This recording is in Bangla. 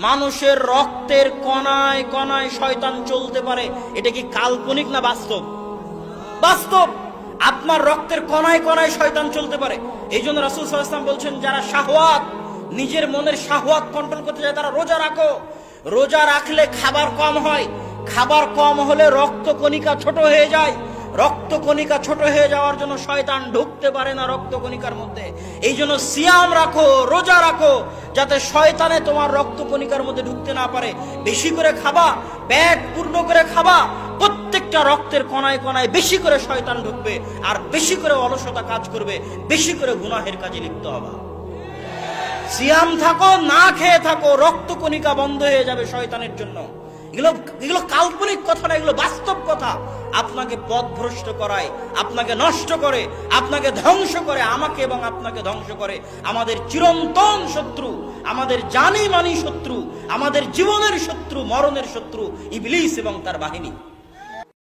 মানুষের রক্তের কণায় কণায় শয়তান চলতে পারে, এটা কি কাল্পনিক না বাস্তব? বাস্তব। আপনার রক্তের কণায় কণায় শয়তান চলতে পারে। এই জন্য রাসূল সাল্লাল্লাহু আলাইহি ওয়াসাল্লাম বলছেন, যারা শাহওয়াত, নিজের মনের শাহওয়াত কন্ট্রোল করতে চায়, তারা রোজা রাখো। রোজা রাখলে খাবার কম হয়, খাবার কম হলে রক্ত কণিকা ছোট হয়ে যায়, রক্ত কণিকা ছোট হয়ে যাওয়ার জন্য শয়তান ঢুকতে পারে না রক্ত কণিকার মধ্যে। এই জন্য সিয়াম রাখো, রোজা রাখো, যাতে শয়তানে তোমার রক্ত কণিকার মধ্যে ঢুকতে না পারে। বেশি করে খাবা, পেট পূর্ণ করে খাবা, প্রত্যেকটা রক্তের কণায় কণায় বেশি করে শয়তান ঢুকবে, আর বেশি করে অলসতা কাজ করবে, বেশি করে গুনাহের কাজে লিপ্ত হবে। সিয়াম থাকো, না খেয়ে থাকো, রক্ত কণিকা বন্ধ হয়ে যাবে শয়তানের জন্য। এগুলো কাল্পনিক কথা না, এগুলো বাস্তব কথা। আপনাকে পথভ্রষ্ট করায়, আপনাকে নষ্ট করে, আপনাকে ধ্বংস করে, আমাকে এবং আপনাকে ধ্বংস করে আমাদের চিরন্তন শত্রু, আমাদের জানি মানি শত্রু, আমাদের জীবনের শত্রু, মরণের শত্রু ইবলিস এবং তার বাহিনী।